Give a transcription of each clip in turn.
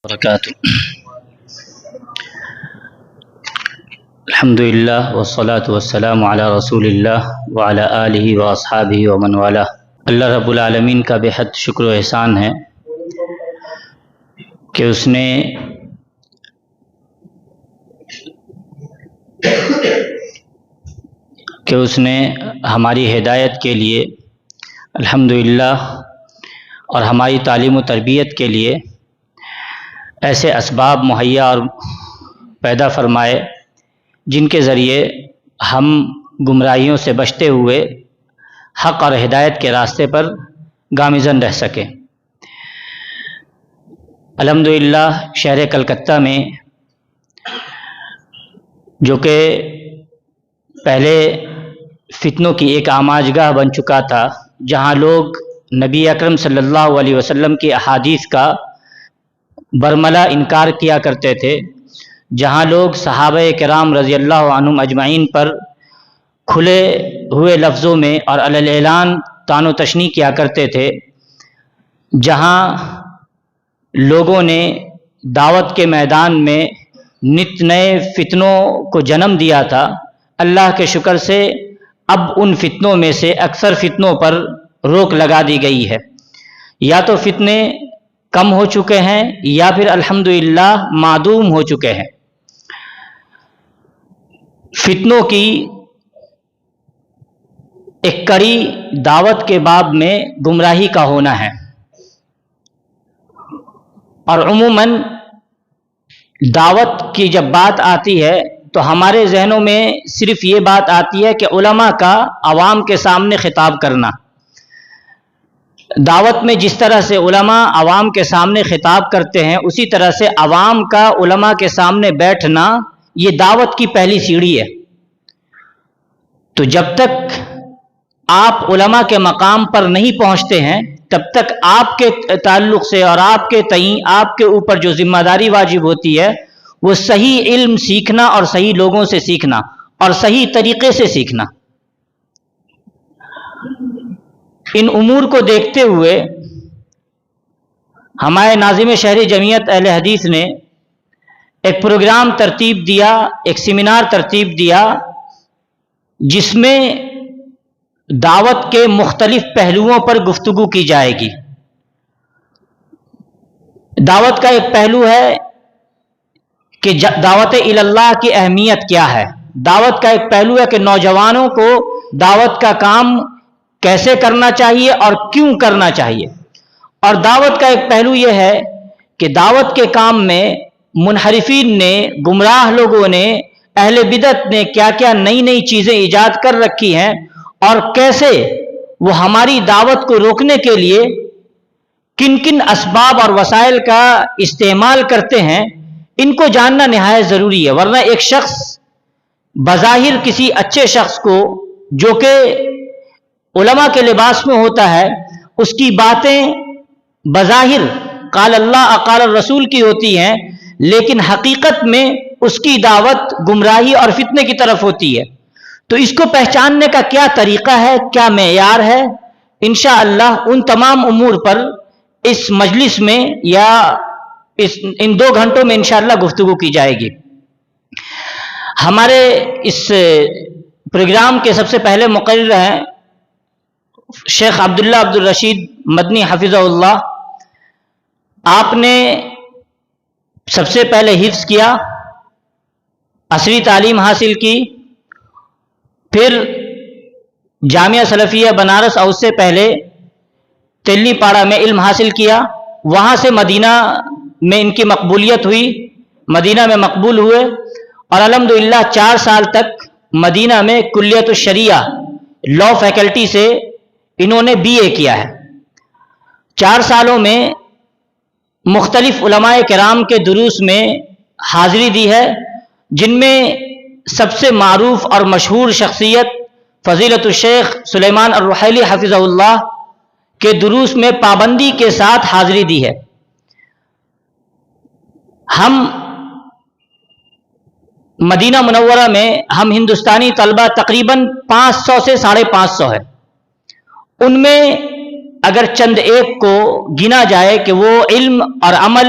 وبرکاتہ۔ الحمدللہ والصلاة والسلام علی رسول اللہ وعلی آلہ واصحابہ ومن والہ۔ اللہ رب العالمین کا بے حد شکر و احسان ہے کہ اس نے ہماری ہدایت کے لیے الحمدللہ اور ہماری تعلیم و تربیت کے لیے ایسے اسباب مہیا اور پیدا فرمائے جن کے ذریعے ہم گمراہیوں سے بچتے ہوئے حق اور ہدایت کے راستے پر گامزن رہ سکیں۔ الحمدللہ شہر کلکتہ میں، جو کہ پہلے فتنوں کی ایک آماج گاہ بن چکا تھا، جہاں لوگ نبی اکرم صلی اللہ علیہ وسلم کی احادیث کا برملا انکار کیا کرتے تھے، جہاں لوگ صحابہ کرام رضی اللہ عنہم اجمعین پر کھلے ہوئے لفظوں میں اور علی الاعلان طعن و تشنیع کیا کرتے تھے، جہاں لوگوں نے دعوت کے میدان میں نت نئے فتنوں کو جنم دیا تھا، اللہ کے شکر سے اب ان فتنوں میں سے اکثر فتنوں پر روک لگا دی گئی ہے۔ یا تو فتنے کم ہو چکے ہیں یا پھر الحمدللہ معدوم ہو چکے ہیں۔ فتنوں کی ایک کڑی دعوت کے باب میں گمراہی کا ہونا ہے، اور عموماً دعوت کی جب بات آتی ہے تو ہمارے ذہنوں میں صرف یہ بات آتی ہے کہ علماء کا عوام کے سامنے خطاب کرنا۔ دعوت میں جس طرح سے علماء عوام کے سامنے خطاب کرتے ہیں، اسی طرح سے عوام کا علماء کے سامنے بیٹھنا یہ دعوت کی پہلی سیڑھی ہے۔ تو جب تک آپ علماء کے مقام پر نہیں پہنچتے ہیں، تب تک آپ کے تعلق سے اور آپ کے تئیں آپ کے اوپر جو ذمہ داری واجب ہوتی ہے وہ صحیح علم سیکھنا اور صحیح لوگوں سے سیکھنا اور صحیح طریقے سے سیکھنا۔ ان امور کو دیکھتے ہوئے ہمارے ناظم شہری جمعیت اہل حدیث نے ایک پروگرام ترتیب دیا، ایک سیمینار ترتیب دیا، جس میں دعوت کے مختلف پہلوؤں پر گفتگو کی جائے گی۔ دعوت کا ایک پہلو ہے کہ دعوت اللہ کی اہمیت کیا ہے۔ دعوت کا ایک پہلو ہے کہ نوجوانوں کو دعوت کا کام کیسے کرنا چاہیے اور کیوں کرنا چاہیے۔ اور دعوت کا ایک پہلو یہ ہے کہ دعوت کے کام میں منحرفین نے، گمراہ لوگوں نے، اہل بدعت نے کیا کیا نئی نئی چیزیں ایجاد کر رکھی ہیں، اور کیسے وہ ہماری دعوت کو روکنے کے لیے کن کن اسباب اور وسائل کا استعمال کرتے ہیں، ان کو جاننا نہایت ضروری ہے۔ ورنہ ایک شخص بظاہر کسی اچھے شخص کو، جو کہ علماء کے لباس میں ہوتا ہے، اس کی باتیں بظاہر قال اللہ قال الرسول کی ہوتی ہیں، لیکن حقیقت میں اس کی دعوت گمراہی اور فتنے کی طرف ہوتی ہے۔ تو اس کو پہچاننے کا کیا طریقہ ہے، کیا معیار ہے، انشاءاللہ ان تمام امور پر اس مجلس میں یا ان 2 گھنٹوں میں انشاءاللہ گفتگو کی جائے گی۔ ہمارے اس پروگرام کے سب سے پہلے مقرر ہیں شیخ عبداللہ عبدالرشید مدنی حفظہ اللہ۔ آپ نے سب سے پہلے حفظ کیا، عصری تعلیم حاصل کی، پھر جامعہ سلفیہ بنارس اور اس سے پہلے تیلی پاڑا میں علم حاصل کیا۔ وہاں سے مدینہ میں ان کی مقبولیت ہوئی، مدینہ میں مقبول ہوئے، اور الحمدللہ 4 سال تک مدینہ میں کلیت الشریعہ لاء فیکلٹی سے انہوں نے BA کیا ہے۔ 4 سالوں میں مختلف علماء کرام کے دروس میں حاضری دی ہے، جن میں سب سے معروف اور مشہور شخصیت فضیلت الشیخ سلیمان الرحیلی حفظہ اللہ کے دروس میں پابندی کے ساتھ حاضری دی ہے۔ ہم مدینہ منورہ میں ہندوستانی طلبہ تقریباً 500 سے 550 ہے۔ ان میں اگر چند ایک کو گنا جائے کہ وہ علم اور عمل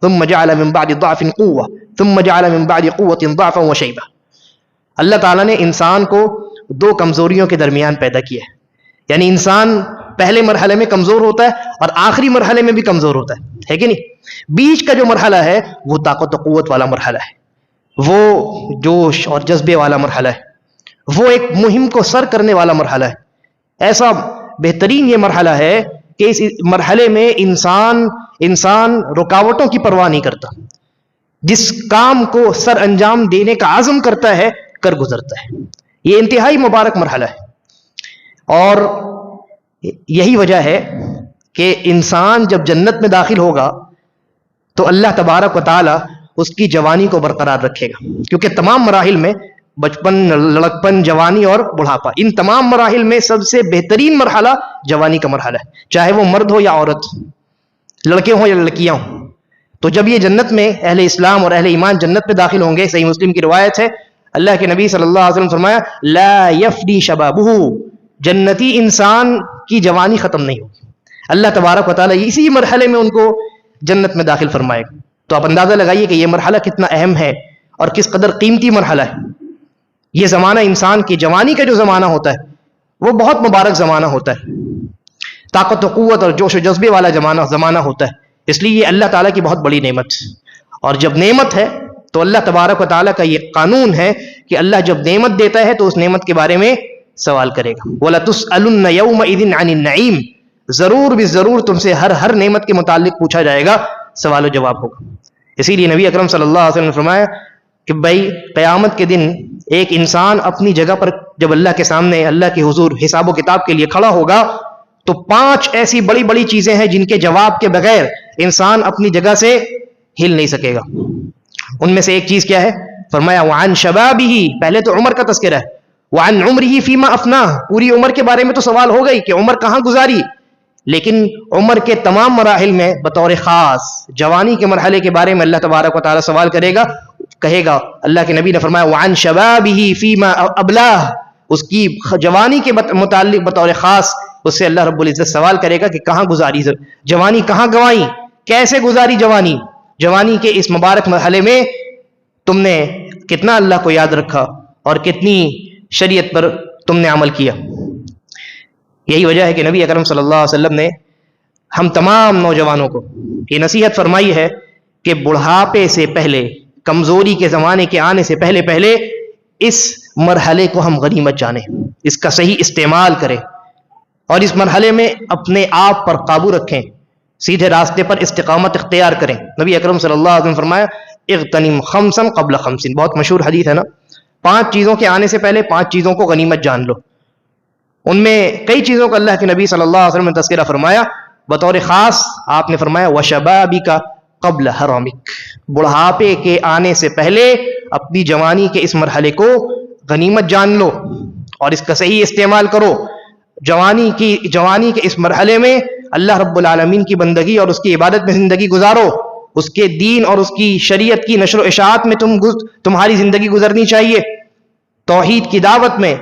ثم جعل من بعد ضعف قوة ثم جعل من بعد قوة ضعفا وشیبہ. اللہ تعالیٰ نے انسان کو دو کمزوریوں کے درمیان پیدا کیا ہے. یعنی انسان پہلے مرحلے میں کمزور ہوتا ہے اور آخری مرحلے میں بھی کمزور ہوتا ہے کہ نہیں؟ بیچ کا جو مرحلہ ہے وہ طاقت و قوت والا مرحلہ ہے، وہ جوش اور جذبے والا مرحلہ ہے، وہ ایک مہم کو سر کرنے والا مرحلہ ہے. ایسا بہترین یہ مرحلہ ہے کہ اس مرحلے میں انسان رکاوٹوں کی پرواہ نہیں کرتا، جس کام کو سر انجام دینے کا عزم کرتا ہے کر گزرتا ہے. یہ انتہائی مبارک مرحلہ ہے، اور یہی وجہ ہے کہ انسان جب جنت میں داخل ہوگا تو اللہ تبارک و تعالی اس کی جوانی کو برقرار رکھے گا، کیونکہ تمام مراحل میں بچپن، لڑکپن، جوانی اور بڑھاپا، ان تمام مراحل میں سب سے بہترین مرحلہ جوانی کا مرحلہ ہے، چاہے وہ مرد ہو یا عورت، لڑکے ہوں یا لڑکیاں ہوں. تو جب یہ جنت میں اہل اسلام اور اہل ایمان جنت میں داخل ہوں گے، صحیح مسلم کی روایت ہے، اللہ کے نبی صلی اللہ علیہ وسلم فرمایا لا یفنی شبابہ، جنتی انسان کی جوانی ختم نہیں ہوگی. اللہ تبارک و تعالیٰ اسی مرحلے میں ان کو جنت میں داخل فرمائے گا. تو آپ اندازہ لگائیے کہ یہ مرحلہ کتنا اہم ہے اور کس قدر قیمتی مرحلہ ہے. یہ زمانہ انسان کی جوانی کا جو زمانہ ہوتا ہے وہ بہت مبارک زمانہ ہوتا ہے، طاقت و قوت اور جوش و جذبے والا زمانہ ہوتا ہے. اس لیے یہ اللہ تعالیٰ کی بہت بڑی نعمت، اور جب نعمت ہے تو اللہ تبارک و تعالیٰ کا یہ قانون ہے کہ اللہ جب نعمت دیتا ہے تو اس نعمت کے بارے میں سوال کرے گا. وَلَتُسْأَلُنَّ يَوْمَئِذٍ عَنِ النَّعِيمِ، ضرور بھی ضرور تم سے ہر نعمت کے متعلق پوچھا جائے گا، سوال و جواب ہوگا. اسی لیے نبی اکرم صلی اللہ علیہ وسلم نے فرمایا کہ بھائی قیامت کے دن ایک انسان اپنی جگہ پر جب اللہ کے سامنے، اللہ کے حضور حساب و کتاب کے لیے کھڑا ہوگا تو 5 ایسی بڑی بڑی چیزیں ہیں جن کے جواب کے بغیر انسان اپنی جگہ سے ہل نہیں سکے گا. ان میں سے ایک چیز کیا ہے؟ فرمایا وعن شبابہ، پہلے تو عمر کا تذکرہ ہے، وعن عمرہ فیما افناہ، پوری عمر کے بارے میں تو سوال ہو گئی کہ عمر کہاں گزاری، لیکن عمر کے تمام مراحل میں بطور خاص جوانی کے مرحلے کے بارے میں اللہ تبارک و تعالیٰ سوال کرے گا، کہے گا. اللہ کے نبی نے فرمایا وعن شبابہ فیما ابلاہ، اس کی جوانی کے متعلق بطور خاص اس سے اللہ رب العزت سوال کرے گا کہ کہاں گزاری جوانی، کہاں گنوائی، کیسے گزاری جوانی. جوانی کے اس مبارک مرحلے میں تم نے کتنا اللہ کو یاد رکھا اور کتنی شریعت پر تم نے عمل کیا. یہی وجہ ہے کہ نبی اکرم صلی اللہ علیہ وسلم نے ہم تمام نوجوانوں کو یہ نصیحت فرمائی ہے کہ بڑھاپے سے پہلے، کمزوری کے زمانے کے آنے سے پہلے اس مرحلے کو ہم غنیمت جانیں، اس کا صحیح استعمال کریں، اور اس مرحلے میں اپنے آپ پر قابو رکھیں، سیدھے راستے پر استقامت اختیار کریں. نبی اکرم صلی اللہ علیہ وسلم فرمایا اغتنم خمسا قبل خمس، بہت مشہور حدیث ہے نا، 5 چیزوں کے آنے سے پہلے 5 چیزوں کو غنیمت جان لو. ان میں کئی چیزوں کا اللہ کے نبی صلی اللہ علیہ وسلم نے تذکرہ فرمایا. بطور خاص آپ نے فرمایا وشبابک قبل حرمک، بڑھاپے کے آنے سے پہلے اپنی جوانی کے اس مرحلے کو غنیمت جان لو اور اس کا صحیح استعمال کرو. جوانی کے اس مرحلے میں اللہ رب العالمین کی بندگی اور اس کی عبادت میں زندگی گزارو، اس کے دین اور اس کی شریعت کی نشر و اشاعت میں تمہاری زندگی گزرنی چاہیے، توحید کی دعوت میں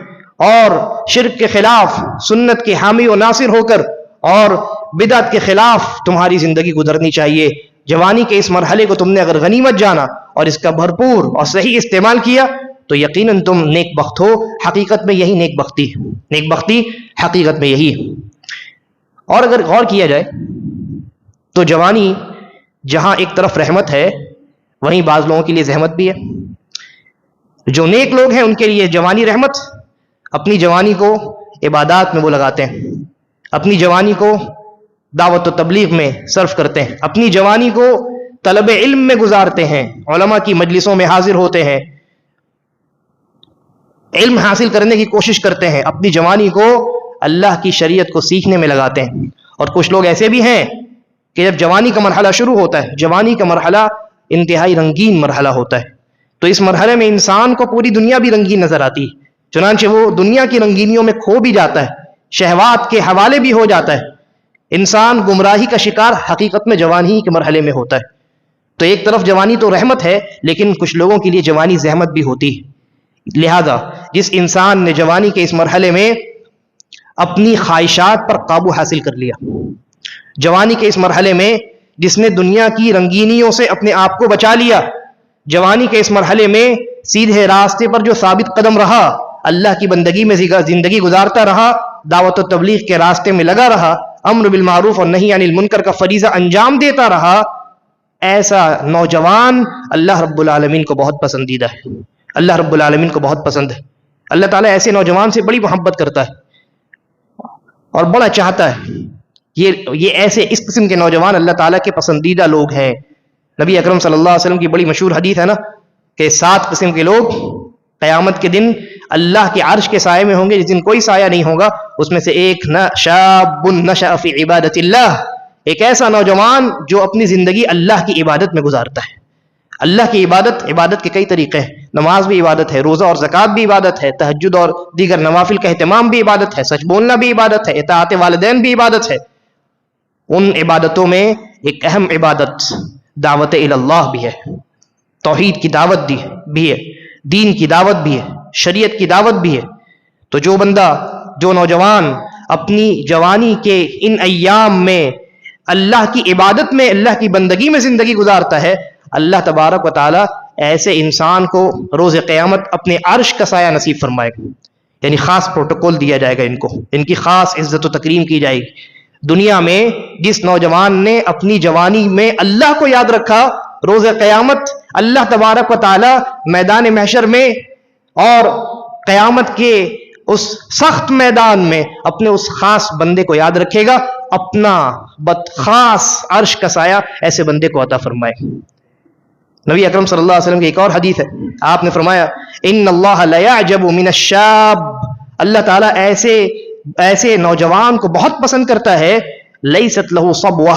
اور شرک کے خلاف سنت کے حامی و ناصر ہو کر اور بدعت کے خلاف تمہاری زندگی گزرنی چاہیے. جوانی کے اس مرحلے کو تم نے اگر غنیمت جانا اور اس کا بھرپور اور صحیح استعمال کیا تو یقیناً تم نیک بخت ہو. حقیقت میں یہی نیک بختی حقیقت میں یہی ہے. اور اگر غور کیا جائے تو جوانی جہاں ایک طرف رحمت ہے وہیں بعض لوگوں کے لیے زحمت بھی ہے. جو نیک لوگ ہیں ان کے لیے جوانی رحمت، اپنی جوانی کو عبادات میں وہ لگاتے ہیں، اپنی جوانی کو دعوت و تبلیغ میں صرف کرتے ہیں، اپنی جوانی کو طلب علم میں گزارتے ہیں، علماء کی مجلسوں میں حاضر ہوتے ہیں، علم حاصل کرنے کی کوشش کرتے ہیں، اپنی جوانی کو اللہ کی شریعت کو سیکھنے میں لگاتے ہیں. اور کچھ لوگ ایسے بھی ہیں کہ جب جوانی کا مرحلہ شروع ہوتا ہے، جوانی کا مرحلہ انتہائی رنگین مرحلہ ہوتا ہے، تو اس مرحلے میں انسان کو پوری دنیا بھی رنگین نظر آتی ہے، چنانچہ وہ دنیا کی رنگینیوں میں کھو بھی جاتا ہے، شہوات کے حوالے بھی ہو جاتا ہے. انسان گمراہی کا شکار حقیقت میں جوانی کے مرحلے میں ہوتا ہے. تو ایک طرف جوانی تو رحمت ہے، لیکن کچھ لوگوں کے لیے جوانی زحمت بھی ہوتی ہے. لہذا جس انسان نے جوانی کے اس مرحلے میں اپنی خواہشات پر قابو حاصل کر لیا، جوانی کے اس مرحلے میں جس نے دنیا کی رنگینیوں سے اپنے آپ کو بچا لیا، جوانی کے اس مرحلے میں سیدھے راستے پر جو ثابت قدم رہا، اللہ کی بندگی میں زندگی گزارتا رہا، دعوت و تبلیغ کے راستے میں لگا رہا، امر بالمعروف اور نہی عن المنکر کا فریضہ انجام دیتا رہا، ایسا نوجوان اللہ رب العالمین کو بہت پسندیدہ ہے، اللہ رب العالمین کو بہت پسند ہے۔ اللہ تعالیٰ ایسے نوجوان سے بڑی محبت کرتا ہے اور بڑا چاہتا ہے۔ یہ ایسے اس قسم کے نوجوان اللہ تعالیٰ کے پسندیدہ لوگ ہیں۔ نبی اکرم صلی اللہ علیہ وسلم کی بڑی مشہور حدیث ہے نا کہ 7 قسم کے لوگ قیامت کے دن اللہ کے عرش کے سائے میں ہوں گے، جس دن کوئی سایہ نہیں ہوگا، اس میں سے ایک شاب نشأ فی عبادت اللہ، ایک ایسا نوجوان جو اپنی زندگی اللہ کی عبادت میں گزارتا ہے۔ اللہ کی عبادت کے کئی طریقے ہیں، نماز بھی عبادت ہے، روزہ اور زکوٰۃ بھی عبادت ہے، تہجد اور دیگر نوافل کا اہتمام بھی عبادت ہے، سچ بولنا بھی عبادت ہے، اطاعت والدین بھی عبادت ہے۔ ان عبادتوں میں ایک اہم عبادت دعوت اللہ بھی ہے، توحید کی دعوت بھی ہے، دین کی دعوت بھی ہے، شریعت کی دعوت بھی ہے۔ تو جو نوجوان اپنی جوانی کے ان ایام میں اللہ کی عبادت میں، اللہ کی بندگی میں زندگی گزارتا ہے، اللہ تبارک و تعالی ایسے انسان کو روز قیامت اپنے عرش کا سایہ نصیب فرمائے گا، یعنی خاص پروٹوکول دیا جائے گا، ان کی خاص عزت و تکریم کی جائے گی۔ دنیا میں جس نوجوان نے اپنی جوانی میں اللہ کو یاد رکھا، روز قیامت اللہ تبارک و تعالی میدان محشر میں اور قیامت کے اس سخت میدان میں اپنے اس خاص بندے کو یاد رکھے گا، اپنا خاص عرش کا سایہ ایسے بندے کو عطا فرمائے۔ نبی اکرم صلی اللہ علیہ وسلم کی ایک اور حدیث ہے، آپ نے فرمایا ان اللہ لیعجب من الشاب، اللہ تعالیٰ ایسے نوجوان کو بہت پسند کرتا ہے، لیست لہ صبوہ،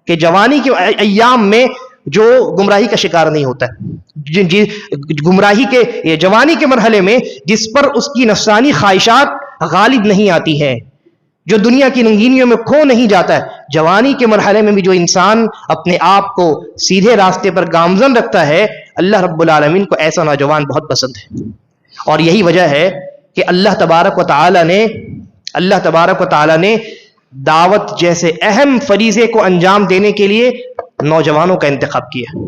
کہ جوانی کے ایام میں جو گمراہی کا شکار نہیں ہوتا ہے، گمراہی کے جوانی کے مرحلے میں جس پر اس کی نفسانی خواہشات غالب نہیں آتی ہیں، جو دنیا کی رنگینیوں میں کھو نہیں جاتا ہے، جوانی کے مرحلے میں بھی جو انسان اپنے آپ کو سیدھے راستے پر گامزن رکھتا ہے، اللہ رب العالمین کو ایسا نوجوان بہت پسند ہے۔ اور یہی وجہ ہے کہ اللہ تبارک و تعالی نے دعوت جیسے اہم فریضے کو انجام دینے کے لیے نوجوانوں کا انتخاب کیا۔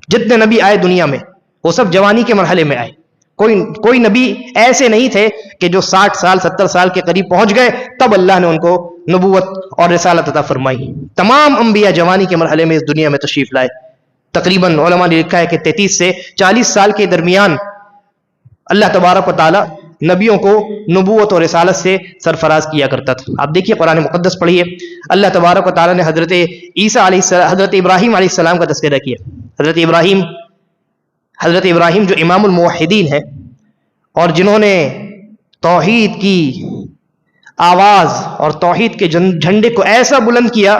جتنے نبی آئے دنیا میں وہ سب جوانی کے مرحلے میں آئے، کوئی نبی ایسے نہیں تھے کہ جو 60 سال 70 سال کے قریب پہنچ گئے تب اللہ نے ان کو نبوت اور رسالت عطا فرمائی۔ تمام انبیاء جوانی کے مرحلے میں اس دنیا میں تشریف لائے۔ تقریباً علماء نے لکھا ہے کہ 33 سے 40 سال کے درمیان اللہ تبارک و تعالی نبیوں کو نبوت اور رسالت سے سرفراز کیا کرتا تھا۔ آپ دیکھیے قرآن مقدس پڑھیے، اللہ تبارک و تعالی نے حضرت ابراہیم علیہ السلام کا تذکرہ کیا۔ حضرت ابراہیم جو امام الموحدین ہیں اور جنہوں نے توحید کی آواز اور توحید کے جھنڈے کو ایسا بلند کیا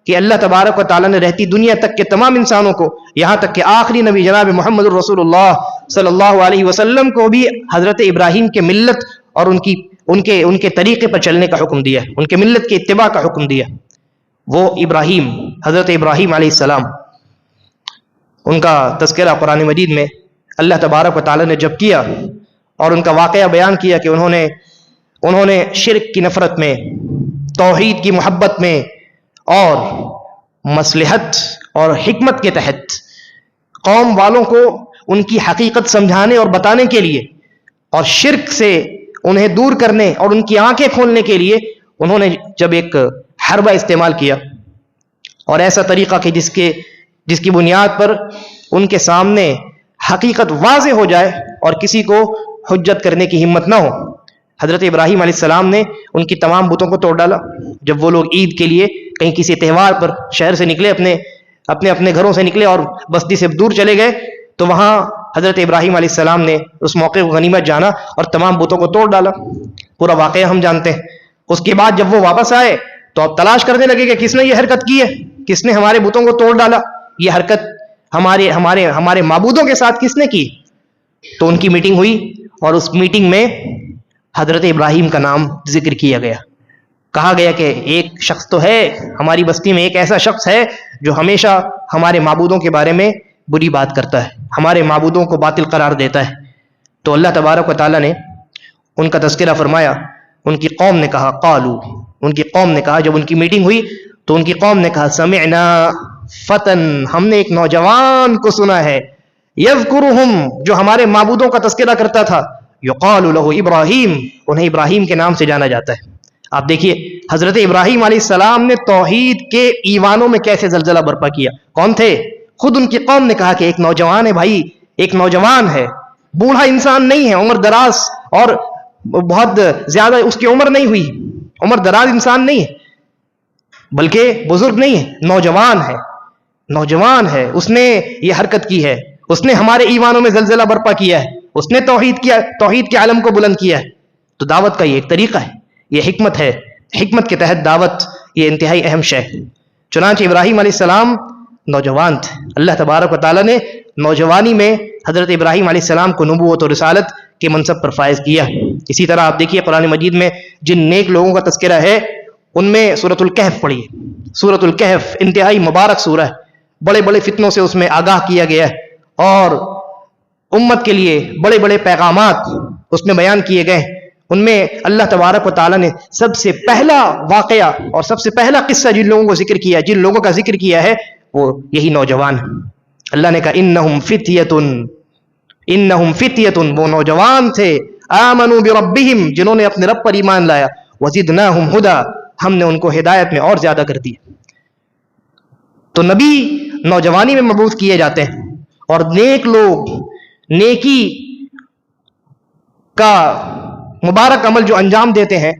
کہ اللہ تبارک و تعالیٰ نے رہتی دنیا تک کے تمام انسانوں کو، یہاں تک کہ آخری نبی جناب محمد الرسول اللہ صلی اللہ علیہ وسلم کو بھی حضرت ابراہیم کے ملت اور ان کے طریقے پر چلنے کا حکم دیا، ان کے ملت کے اتباع کا حکم دیا۔ وہ حضرت ابراہیم علیہ السلام، ان کا تذکرہ قرآن مجید میں اللہ تبارک و تعالیٰ نے جب کیا اور ان کا واقعہ بیان کیا کہ انہوں نے شرک کی نفرت میں، توحید کی محبت میں اور مصلحت اور حکمت کے تحت قوم والوں کو ان کی حقیقت سمجھانے اور بتانے کے لیے اور شرک سے انہیں دور کرنے اور ان کی آنکھیں کھولنے کے لیے انہوں نے جب ایک حربہ استعمال کیا اور ایسا طریقہ کہ جس کی بنیاد پر ان کے سامنے حقیقت واضح ہو جائے اور کسی کو حجت کرنے کی ہمت نہ ہو، حضرت ابراہیم علیہ السلام نے ان کی تمام بتوں کو توڑ ڈالا۔ جب وہ لوگ عید کے لیے کہیں کسی تہوار پر شہر سے نکلے، اپنے گھروں سے نکلے اور بستی سے دور چلے گئے، تو وہاں حضرت ابراہیم علیہ السلام نے اس موقع کو غنیمت جانا اور تمام بتوں کو توڑ ڈالا۔ پورا واقعہ ہم جانتے ہیں۔ اس کے بعد جب وہ واپس آئے تو اب تلاش کرنے لگے کہ کس نے یہ حرکت کی ہے، کس نے ہمارے بتوں کو توڑ ڈالا، یہ حرکت ہمارے معبودوں کے ساتھ کس نے کی۔ تو ان کی میٹنگ ہوئی اور اس میٹنگ میں حضرت ابراہیم کا نام ذکر کیا گیا۔ کہا گیا کہ ایک شخص تو ہے ہماری بستی میں، ایک ایسا شخص ہے جو ہمیشہ ہمارے معبودوں کے بارے میں بری بات کرتا ہے، ہمارے معبودوں کو باطل قرار دیتا ہے۔ تو اللہ تبارک و تعالیٰ نے ان کا تذکرہ فرمایا۔ ان کی قوم نے کہا جب ان کی میٹنگ ہوئی تو ان کی قوم نے کہا سمعنا فتن, ہم نے ایک نوجوان کو سنا ہے, یذکرہم, جو ہمارے معبودوں کا تذکرہ کرتا تھا, یقال لہ ابراہیم, انہیں ابراہیم کے نام سے جانا جاتا ہے. آپ دیکھیے حضرت ابراہیم علیہ السلام نے توحید کے ایوانوں میں کیسے زلزلہ برپا کیا. کون تھے؟ خود ان کی قوم نے کہا کہ ایک نوجوان ہے بھائی, ایک نوجوان ہے, بوڑھا انسان نہیں ہے, عمر دراز اور بہت زیادہ اس کی عمر نہیں ہوئی, عمر دراز انسان نہیں ہے, بلکہ بزرگ نہیں ہے, نوجوان ہے, نوجوان ہے, اس نے یہ حرکت کی ہے, اس نے ہمارے ایمانوں میں زلزلہ برپا کیا ہے, اس نے توحید کے عالم کو بلند کیا ہے. تو دعوت کا یہ ایک طریقہ ہے, یہ حکمت ہے, حکمت کے تحت دعوت یہ انتہائی اہم شے ہے. چنانچہ ابراہیم علیہ السلام نوجوان تھے, اللہ تبارک و تعالیٰ نے نوجوانی میں حضرت ابراہیم علیہ السلام کو نبوت و رسالت کے منصب پر فائز کیا. اسی طرح آپ دیکھیے قرآن مجید میں جن نیک لوگوں کا تذکرہ ہے ان میں سورۃ الکہف پڑھیے. سورۃ الکہف انتہائی مبارک سورہ ہے, بڑے بڑے فتنوں سے اس میں آگاہ کیا گیا ہے اور امت کے لیے بڑے بڑے پیغامات اس میں بیان کیے گئے. ان میں اللہ تبارک و تعالیٰ نے سب سے پہلا واقعہ اور سب سے پہلا قصہ جن لوگوں کو ذکر کیا, جن لوگوں کا ذکر کیا ہے, وہ یہی نوجوان. اللہ نے کہا انہم فتیۃ, وہ نوجوان تھے, آمنوا بربہم, جنہوں نے اپنے رب پر ایمان لایا, وزدناہم ہدی, ہم نے ان کو ہدایت میں اور زیادہ کر دیا. تو نبی نوجوانی میں مبعوث کیے جاتے ہیں, اور نیک لوگ نیکی کا مبارک عمل جو انجام دیتے ہیں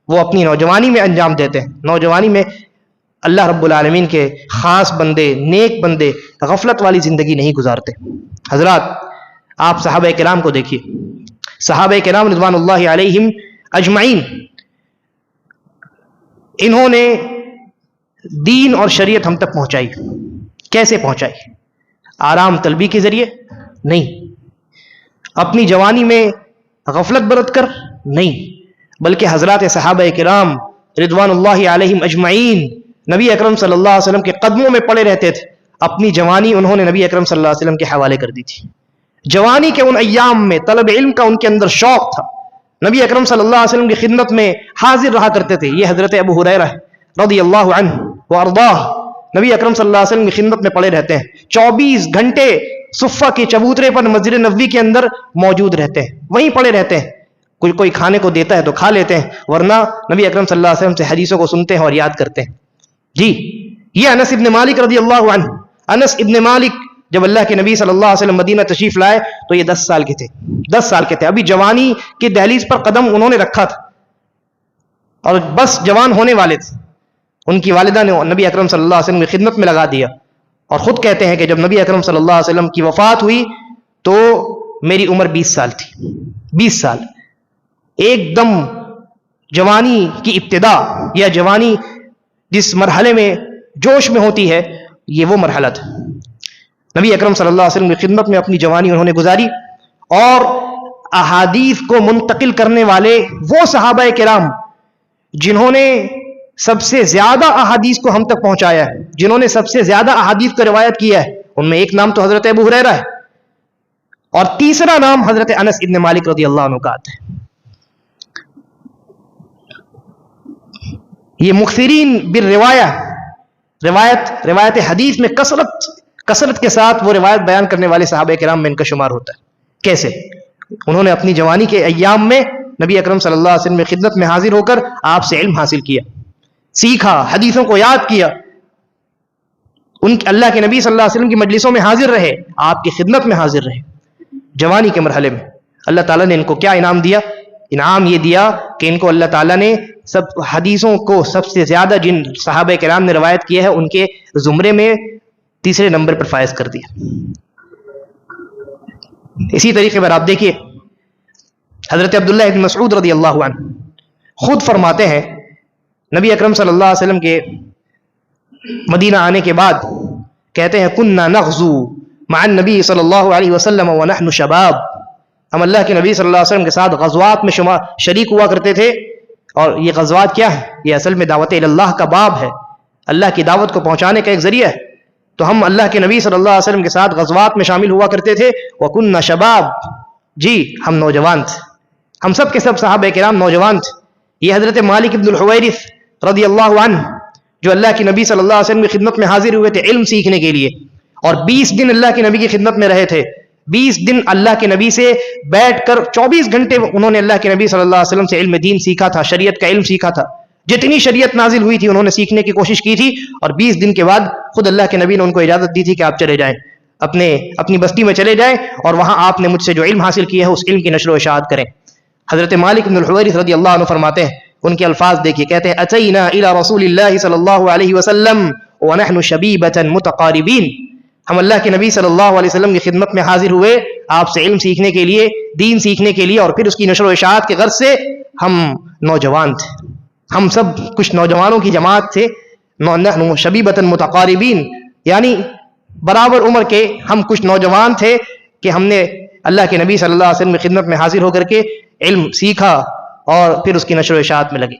وہ اپنی نوجوانی میں انجام دیتے ہیں. نوجوانی میں اللہ رب العالمین کے خاص بندے, نیک بندے غفلت والی زندگی نہیں گزارتے. حضرات آپ صحابہ کرام کو دیکھیے, صحابہ کرام رضوان اللہ علیہم اجمعین, انہوں نے دین اور شریعت ہم تک پہنچائی. کیسے پہنچائی؟ آرام طلبی کے ذریعے نہیں, اپنی جوانی میں غفلت برت کر نہیں, بلکہ حضرات صحابہ کرام رضوان اللہ علیہم اجمعین نبی اکرم صلی اللہ علیہ وسلم کے قدموں میں پڑے رہتے تھے. اپنی جوانی انہوں نے نبی اکرم صلی اللہ علیہ وسلم کے حوالے کر دی تھی. جوانی کے ان ایام میں طلب علم کا ان کے اندر شوق تھا, نبی اکرم صلی اللہ علیہ وسلم کی خدمت میں حاضر رہا کرتے تھے. یہ حضرت ابو ہریرہ رضی اللہ عنہ وارضاہ نبی اکرم صلی اللہ علیہ وسلم کی خدمت میں پڑے رہتے ہیں, 24 گھنٹے صفہ کے چبوترے پر مسجد نبوی کے اندر موجود رہتے ہیں, وہیں پڑے رہتے ہیں. کوئی کھانے کو دیتا ہے تو کھا لیتے ہیں, ورنہ نبی اکرم صلی اللہ علیہ وسلم سے حدیثوں کو سنتے ہیں اور یاد کرتے ہیں. جی یہ انس ابن مالک رضی اللہ عنہ, انس ابن مالک جب اللہ کے نبی صلی اللہ علیہ وسلم مدینہ تشریف لائے تو یہ 10 سال کے تھے, 10 سال کے تھے, ابھی جوانی کی دہلیز پر قدم انہوں نے رکھا تھا اور بس جوان ہونے والے تھے. ان کی والدہ نے نبی اکرم صلی اللہ علیہ وسلم کی خدمت میں لگا دیا, اور خود کہتے ہیں کہ جب نبی اکرم صلی اللہ علیہ وسلم کی وفات ہوئی تو میری عمر 20 سال تھی. 20 سال, ایک دم جوانی کی ابتدا, یا جوانی جس مرحلے میں جوش میں ہوتی ہے, یہ وہ مرحلہ تھا. نبی اکرم صلی اللہ علیہ وسلم کی خدمت میں اپنی جوانی انہوں نے گزاری, اور احادیث کو منتقل کرنے والے وہ صحابہ کرام جنہوں نے سب سے زیادہ احادیث کو ہم تک پہنچایا ہے, جنہوں نے سب سے زیادہ احادیث کو روایت کیا ہے, ان میں ایک نام تو حضرت ابو ہریرہ ہے, اور تیسرا نام حضرت انس ابن مالک رضی اللہ عنہ کا آتا ہے. یہ مکثرین بالروایہ, روایت حدیث میں کثرت کے ساتھ وہ روایت بیان کرنے والے صحابہ کرام میں ان کا شمار ہوتا ہے. کیسے؟ انہوں نے اپنی جوانی کے ایام میں نبی اکرم صلی اللہ علیہ وسلم کی خدمت میں حاضر ہو کر آپ سے علم حاصل کیا, سیکھا, حدیثوں کو یاد کیا, اللہ کے نبی صلی اللہ علیہ وسلم کی مجلسوں میں حاضر رہے, آپ کی خدمت میں حاضر رہے. جوانی کے مرحلے میں اللہ تعالیٰ نے ان کو کیا انعام دیا؟ انعام یہ دیا کہ ان کو اللہ تعالیٰ نے سب حدیثوں کو سب سے زیادہ جن صحابہ کرام نے روایت کیا ہے ان کے زمرے میں تیسرے نمبر پر فائز کر دیا. اسی طریقے پر آپ دیکھیے حضرت عبداللہ بن مسعود رضی اللہ عنہ خود فرماتے ہیں, نبی اکرم صلی اللہ علیہ وسلم کے مدینہ آنے کے بعد کہتے ہیں کننا نغزو مع النبی صلی اللہ علیہ وسلم ونحن شباب, ہم اللہ کے نبی صلی اللہ علیہ وسلم کے ساتھ غزوات میں شریک ہوا کرتے تھے. اور یہ غزوات کیا ہے؟ یہ اصل میں دعوت اللہ کا باب ہے, اللہ کی دعوت کو پہنچانے کا ایک ذریعہ ہے. تو ہم اللہ کے نبی صلی اللہ علیہ وسلم کے ساتھ غزوات میں شامل ہوا کرتے تھے. وَكُنَّ شباب, جی ہم نوجوان تھے, ہم سب کے سب صحابہ کرام نوجوان تھے. یہ حضرت مالک بن الحویرث رضی اللہ عنہ جو اللہ کے نبی صلی اللہ علیہ وسلم کی خدمت میں حاضر ہوئے تھے علم سیکھنے کے لیے، اور 20 دن اللہ کے نبی کی خدمت میں رہے تھے. 20 دن اللہ کے نبی سے بیٹھ کر 24 گھنٹے انہوں نے اللہ کے نبی صلی اللہ علیہ وسلم سے علم دین سیکھا تھا، شریعت کا علم سیکھا تھا. جتنی شریعت نازل ہوئی تھی انہوں نے سیکھنے کی کوشش کی تھی، اور 20 دن کے بعد خود اللہ کے نبی نے ان کو اجازت دی تھی کہ آپ چلے جائیں، اپنی بستی میں چلے جائیں، اور وہاں آپ نے مجھ سے جو علم حاصل کیا ہے اس علم کی نشر و اشاعت کریں. حضرت مالک بن الحویرث رضی اللہ عنہ فرماتے ہیں، ان کے الفاظ دیکھیے، کہتے ہیں اتینا الی رسول اللہ صلی اللہ علیہ وسلم ونحن شبیبۃ متقاربین. ہم اللہ کے نبی صلی اللہ علیہ وسلم کی خدمت میں حاضر ہوئے آپ سے علم سیکھنے کے لیے، دین سیکھنے کے لیے، اور پھر اس کی نشر و اشاعت کے غرض سے. ہم نوجوان تھے، ہم سب کچھ نوجوانوں کی جماعت تھے. نحن شبیبۃ متقاربین یعنی برابر عمر کے ہم کچھ نوجوان تھے کہ ہم نے اللہ کے نبی صلی اللہ علیہ وسلم کی خدمت میں حاضر ہو کر کے علم سیکھا اور پھر اس کی نشر و اشاعت میں لگے.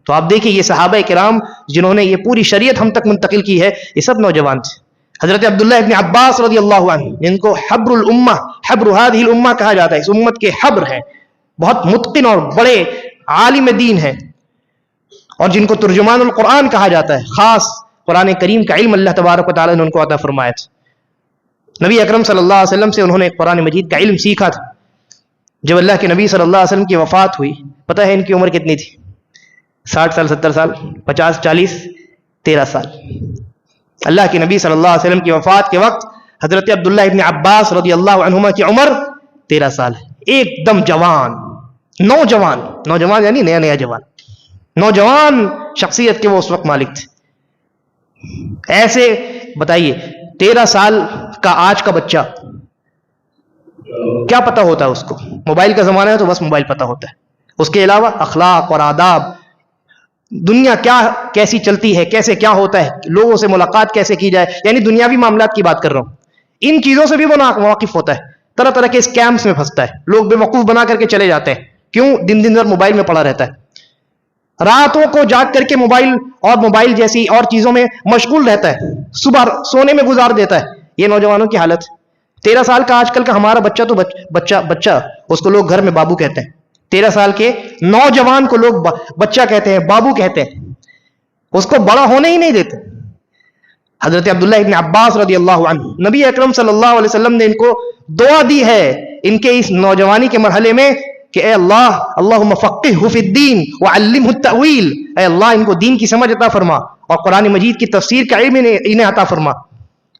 تو آپ دیکھیں یہ صحابہ کرام جنہوں نے یہ پوری شریعت ہم تک منتقل کی ہے، یہ سب نوجوان تھے. حضرت عبداللہ ابن عباس رضی اللہ عنہ، جن کو حبر الامہ، حبر هذه الامہ کہا جاتا ہے، اس امت کے حبر ہیں، بہت متقن اور بڑے عالم دین ہیں، اور جن کو ترجمان القرآن کہا جاتا ہے، خاص قرآن کریم کا علم اللہ تبارک و تعالیٰ نے ان کو عطا فرمایا تھا. نبی اکرم صلی اللہ علیہ وسلم سے انہوں نے قرآن مجید کا علم سیکھا تھا. جب اللہ کے نبی صلی اللہ علیہ وسلم کی وفات ہوئی، پتہ ہے ان کی عمر کتنی تھی؟ 60 سال، 70 سال، 50، 40، 13 سال. اللہ کے نبی صلی اللہ علیہ وسلم کی وفات کے وقت حضرت عبداللہ ابن عباس رضی اللہ عنہما کی عمر 13 سال ہے. ایک دم جوان، نوجوان یعنی نیا جوان، نوجوان شخصیت کے وہ اس وقت مالک تھے. ایسے بتائیے 13 سال کا آج کا بچہ کیا پتہ ہوتا ہے اس کو؟ موبائل کا زمانہ ہے تو بس موبائل پتہ ہوتا ہے، اس کے علاوہ اخلاق اور آداب، دنیا کیسی چلتی ہے، کیسے کیا ہوتا ہے، لوگوں سے ملاقات کیسے کی جائے، یعنی دنیاوی معاملات کی بات کر رہا ہوں. ان چیزوں سے بھی وہ واقف ہوتا ہے. طرح طرح کے اسکیمز میں پھنستا ہے، لوگ بے وقوف بنا کر کے چلے جاتے ہیں. کیوں؟ دن بھر موبائل میں پڑا رہتا ہے، راتوں کو جاگ کر کے موبائل جیسی اور چیزوں میں مشغول رہتا ہے، صبح سونے میں گزار دیتا ہے. یہ نوجوانوں کی حالت. 13 سال کا آج کل کا ہمارا بچہ تو بچہ اس کو لوگ گھر میں بابو کہتے ہیں. 13 سال کے نوجوان کو لوگ بچہ کہتے ہیں، بابو کہتے ہیں، اس کو بڑا ہونے ہی نہیں دیتے. حضرت عبداللہ ابن عباس رضی اللہ عنہ، نبی اکرم صلی اللہ علیہ وسلم نے ان کو دعا دی ہے ان کے اس نوجوانی کے مرحلے میں کہ اے اللہ، اللہم فقہہ فی الدین وعلمہ التأویل، اے اللہ ان کو دین کی سمجھ عطا فرما اور قرآن مجید کی تفسیر کا علم انہیں عطا فرما.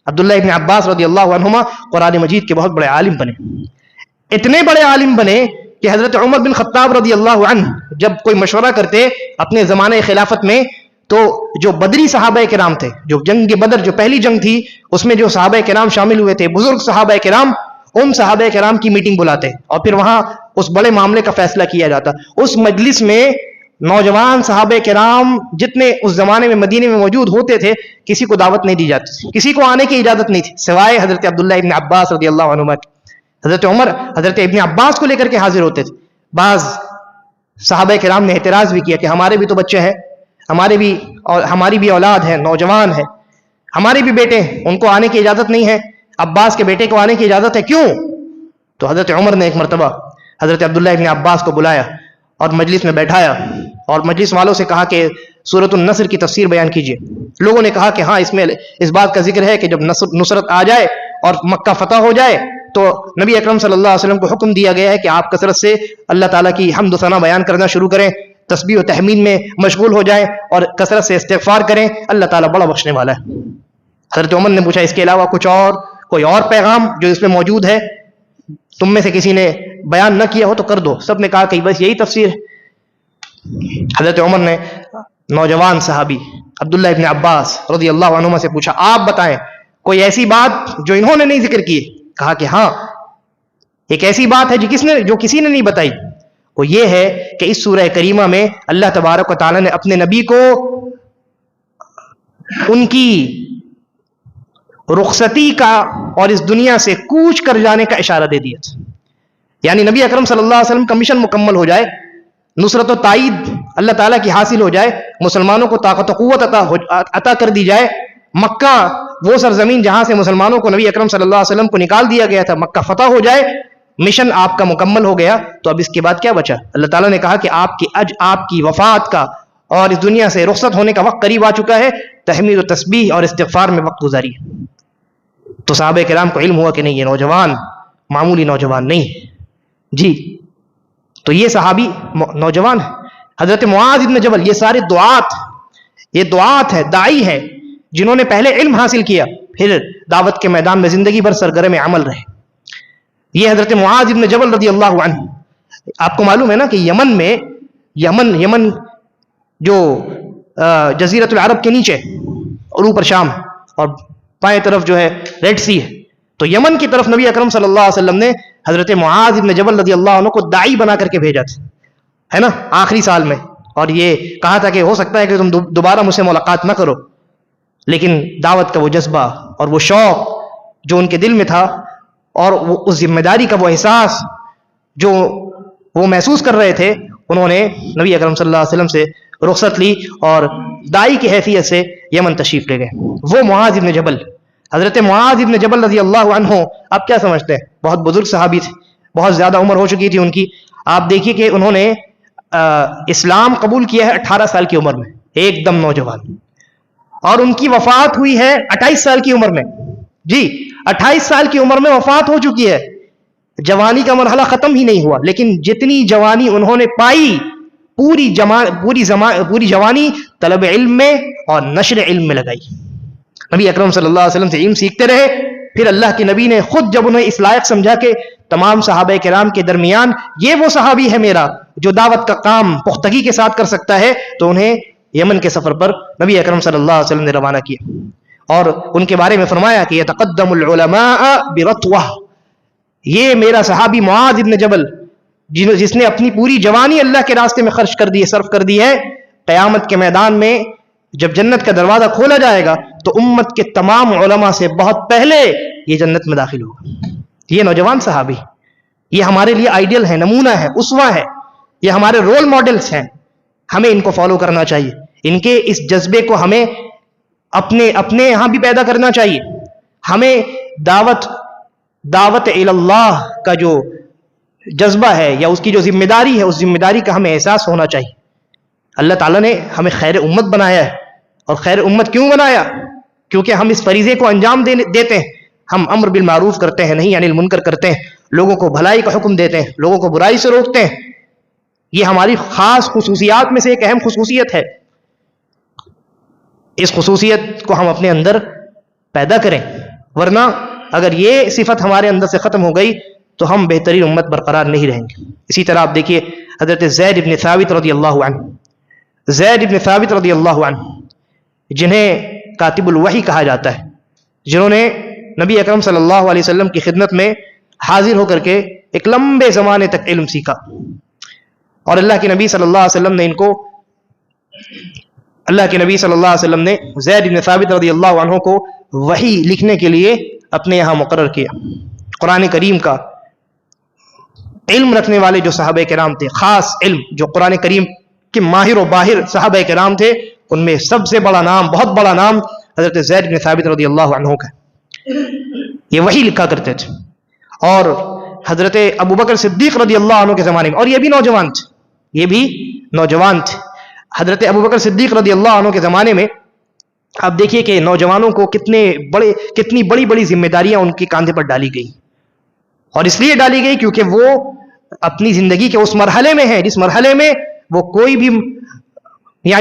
عبداللہ ابن عباس رضی اللہ عنہما قرآن مجید کے بہت بڑے عالم بنے. اتنے بڑے عالم بنے کہ حضرت عمر بن خطاب رضی اللہ عنہ جب کوئی مشورہ کرتے اپنے زمانے خلافت میں، تو جو بدری صحابہ کرام تھے، جو جنگ بدر جو پہلی جنگ تھی اس میں جو صحابہ کرام شامل ہوئے تھے، بزرگ صحابہ کرام، ان صحابہ کرام کی میٹنگ بلاتے اور پھر وہاں اس بڑے معاملے کا فیصلہ کیا جاتا. اس مجلس میں نوجوان صحابہ کرام جتنے اس زمانے میں مدینے میں موجود ہوتے تھے، کسی کو دعوت نہیں دی جاتی تھی، کسی کو آنے کی اجازت نہیں تھی سوائے حضرت عبداللہ ابن عباس رضی اللہ عنہ. حضرت عمر حضرت ابن عباس کو لے کر کے حاضر ہوتے تھے. بعض صحابہ کرام نے اعتراض بھی کیا کہ ہمارے بھی تو بچے ہیں، ہماری بھی اولاد ہے، نوجوان ہے، ہمارے بھی بیٹے ہیں، ان کو آنے کی اجازت نہیں ہے، عباس کے بیٹے کو آنے کی اجازت ہے، کیوں؟ تو حضرت عمر نے ایک مرتبہ حضرت عبداللہ ابن عباس کو بلایا اور مجلس میں بیٹھایا اور مجلس والوں سے کہا کہ سورۃ النصر کی تفسیر بیان کیجیے. لوگوں نے کہا کہ ہاں اس میں اس بات کا ذکر ہے کہ جب نصرت آ جائے اور مکہ فتح ہو جائے تو نبی اکرم صلی اللہ علیہ وسلم کو حکم دیا گیا ہے کہ آپ کثرت سے اللہ تعالیٰ کی حمد و ثنا بیان کرنا شروع کریں، تسبیح و تحمید میں مشغول ہو جائیں اور کثرت سے استغفار کریں، اللہ تعالیٰ بڑا بخشنے والا ہے. حضرت عمر نے پوچھا اس کے علاوہ کوئی اور پیغام جو اس میں موجود ہے تم میں سے کسی نے بیان نہ کیا ہو تو کر دو. سب نے کہا کہ بس یہی تفسیر ہے. حضرت عمر نے نوجوان صحابی عبداللہ ابن عباس رضی اللہ عنہما سے پوچھا آپ بتائیں کوئی ایسی بات جو انہوں نے نہیں ذکر کی؟ کہا کہ ہاں ایک ایسی بات ہے جو کسی نے نہیں بتائی، وہ یہ ہے کہ اس سورہ کریمہ میں اللہ تبارک و تعالیٰ نے اپنے نبی کو ان کی رخصتی کا اور اس دنیا سے کوچ کر جانے کا اشارہ دے دیا تھا. یعنی نبی اکرم صلی اللہ علیہ وسلم کا مشن مکمل ہو جائے، نصرت و تائید اللہ تعالیٰ کی حاصل ہو جائے، مسلمانوں کو طاقت و قوت عطا کر دی جائے، مکہ وہ سرزمین جہاں سے مسلمانوں کو نبی اکرم صلی اللہ علیہ وسلم کو نکال دیا گیا تھا، مکہ فتح ہو جائے، مشن آپ کا مکمل ہو گیا. تو اب اس کے بعد کیا بچا؟ اللہ تعالیٰ نے کہا کہ آپ کی وفات کا اور اس دنیا سے رخصت ہونے کا وقت قریب آ چکا ہے، تحمید و تسبیح اور استغفار میں وقت گزاری ہے۔ تو صحابہ کرام کو علم ہوا کہ نہیں، یہ نوجوان معمولی نوجوان نہیں جی۔ تو یہ صحابی نوجوان ہے، حضرت معاذ بن جبل، یہ سارے دعات ہے، داعی ہے، جنہوں نے پہلے علم حاصل کیا، پھر دعوت کے میدان میں زندگی بھر سرگرم عمل رہے۔ یہ حضرت معاذ بن جبل رضی اللہ عنہ، آپ کو معلوم ہے نا کہ یمن جو جزیرۃ العرب کے نیچے اور اوپر شام اور بائیں طرف جو ہے ریڈ سی ہے، تو یمن کی طرف نبی اکرم صلی اللہ علیہ وسلم نے حضرت معاذ بن جبل رضی اللہ عنہ کو داعی بنا کر کے بھیجا تھا، ہے نا، آخری سال میں، اور یہ کہا تھا کہ ہو سکتا ہے کہ تم دوبارہ مجھ سے ملاقات نہ کرو، لیکن دعوت کا وہ جذبہ اور وہ شوق جو ان کے دل میں تھا، اور اس ذمہ داری کا وہ احساس جو وہ محسوس کر رہے تھے، انہوں نے نبی اکرم صلی اللہ علیہ وسلم سے رخصت لی اور داعی کی حیثیت سے یمن تشریف لے گئے۔ وہ معاذ بن جبل، حضرت معاذ بن جبل رضی اللہ عنہ، آپ کیا سمجھتے ہیں؟ بہت بزرگ صحابی تھے، بہت زیادہ عمر ہو چکی تھی ان کی۔ آپ دیکھیے کہ انہوں نے اسلام قبول کیا ہے 18 سال کی عمر میں، ایک دم نوجوان، اور ان کی وفات ہوئی ہے 28 سال کی عمر میں جی، 28 سال کی عمر میں وفات ہو چکی ہے۔ جوانی کا مرحلہ ختم ہی نہیں ہوا، لیکن جتنی جوانی انہوں نے پائی، پوری جوانی طلب علم میں اور نشر علم میں لگائی۔ نبی اکرم صلی اللہ علیہ وسلم سے علم سیکھتے رہے، پھر اللہ کے نبی نے خود جب انہیں اس لائق سمجھا کہ تمام صحابہ کرام کے درمیان یہ وہ صحابی ہے میرا جو دعوت کا کام پختگی کے ساتھ کر سکتا ہے، تو انہیں یمن کے سفر پر نبی اکرم صلی اللہ علیہ وسلم نے روانہ کیا، اور ان کے بارے میں فرمایا کہ یتقدم العلماء برتوہ، یہ میرا صحابی معاذ بن جبل جس نے اپنی پوری جوانی اللہ کے راستے میں خرچ کر دی، صرف کر دی ہے، قیامت کے میدان میں جب جنت کا دروازہ کھولا جائے گا تو امت کے تمام علماء سے بہت پہلے یہ جنت میں داخل ہوگا۔ یہ نوجوان صحابی، یہ ہمارے لیے آئیڈیل ہے، نمونہ ہے، اسوہ ہے، یہ ہمارے رول ماڈلز ہیں، ہمیں ان کو فالو کرنا چاہیے، ان کے اس جذبے کو ہمیں اپنے یہاں بھی پیدا کرنا چاہیے۔ ہمیں دعوت اللہ کا جو جذبہ ہے یا اس کی جو ذمہ داری ہے، اس ذمہ داری کا ہمیں احساس ہونا چاہیے۔ اللہ تعالیٰ نے ہمیں خیر امت بنایا ہے، اور خیر امت کیوں بنایا؟ کیونکہ ہم اس فریضے کو انجام دیتے ہیں، ہم امر بالمعروف کرتے ہیں، نہیں عن المنکر کرتے ہیں، لوگوں کو بھلائی کا حکم دیتے ہیں، لوگوں کو برائی سے روکتے ہیں۔ یہ ہماری خاص خصوصیات میں سے ایک اہم خصوصیت ہے۔ اس خصوصیت کو ہم اپنے اندر پیدا کریں، ورنہ اگر یہ صفت ہمارے اندر سے ختم ہو گئی تو ہم بہترین امت برقرار نہیں رہیں گے۔ اسی طرح آپ دیکھیے حضرت زید بن ثابت رضی اللہ عنہ، زید بن ثابت رضی اللہ عنہ جنہیں کاتب الوحی کہا جاتا ہے، جنہوں نے نبی اکرم صلی اللہ علیہ وسلم کی خدمت میں حاضر ہو کر کے ایک لمبے زمانے تک علم سیکھا، اور اللہ کے نبی صلی اللہ علیہ وسلم نے زید بن ثابت رضی اللہ عنہ کو وحی لکھنے کے لیے اپنے یہاں مقرر کیا۔ قرآن کریم کا علم رکھنے والے جو صحابہ کرام تھے، خاص علم جو قرآن کریم کے ماہر و باہر صحابہ کرام تھے، ان میں سب سے بڑا نام، بہت بڑا نام حضرت زید بن ثابت رضی اللہ عنہ کا، یہ وحی لکھا کرتے تھے۔ اور حضرت ابو بکر صدیق رضی اللہ عنہ کے زمانے میں، اور یہ بھی نوجوان تھے، حضرت ابو بکر صدیق رضی اللہ عنہ کے زمانے میں آپ دیکھیے کہ نوجوانوں کو کتنی بڑی بڑی ذمہ داریاں ان کے کاندھے پر ڈالی گئی، اور اس لیے ڈالی گئی کیونکہ وہ اپنی زندگی کے اس مرحلے میں ہیں جس مرحلے میں وہ کوئی بھی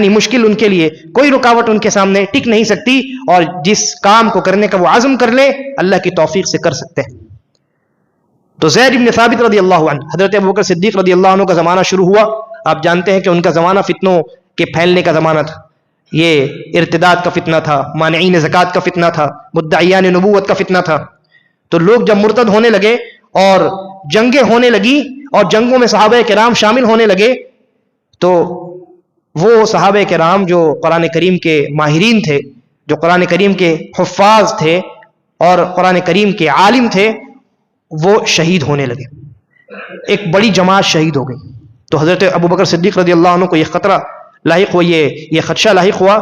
مشکل، ان کے لیے کوئی رکاوٹ ان کے سامنے ٹک نہیں سکتی، اور جس کام کو کرنے کا وہ عزم کر لے اللہ کی توفیق سے کر سکتے ہیں۔ تو زید بن ثابت رضی اللہ عنہ، حضرت ابوبکر صدیق رضی اللہ عنہ کا زمانہ شروع ہوا۔ آپ جانتے ہیں کہ ان کا زمانہ فتنوں کے پھیلنے کا زمانہ تھا، یہ ارتداد کا فتنہ تھا، مانعین زکوٰۃ کا فتنہ تھا، مدعیان نبوت کا فتنہ تھا۔ تو لوگ جب مرتد ہونے لگے اور جنگیں ہونے لگی اور جنگوں میں صحابہ کرام شامل ہونے لگے، تو وہ صحابہ کرام جو قرآن کریم کے ماہرین تھے، جو قرآن کریم کے حفاظ تھے اور قرآن کریم کے عالم تھے، وہ شہید ہونے لگے، ایک بڑی جماعت شہید ہو گئی۔ تو حضرت ابوبکر صدیق رضی اللہ عنہ کو یہ خطرہ لاحق ہوا، یہ خدشہ لاحق ہوا،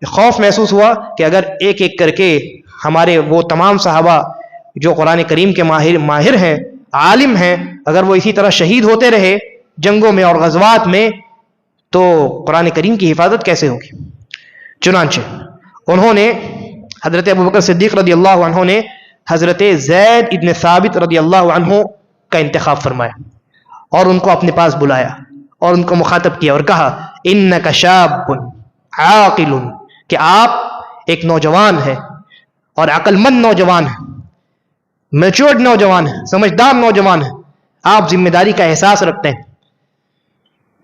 خوف محسوس ہوا کہ اگر ایک ایک کر کے ہمارے وہ تمام صحابہ جو قرآن کریم کے ماہر ہیں، عالم ہیں، اگر وہ اسی طرح شہید ہوتے رہے جنگوں میں اور غزوات میں، تو قرآن کریم کی حفاظت کیسے ہوگی؟ چنانچہ انہوں نے حضرت ابوبکر صدیق رضی اللہ عنہ نے حضرت زید ابن ثابت رضی اللہ عنہ کا انتخاب فرمایا اور ان کو اپنے پاس بلایا اور ان کو مخاطب کیا اور کہا انک شاب عاقل، کہ آپ ایک نوجوان ہیں اور عقل مند نوجوان ہیں، میچورڈ نوجوان ہیں، سمجھدار نوجوان ہیں، آپ ذمہ داری کا احساس رکھتے ہیں.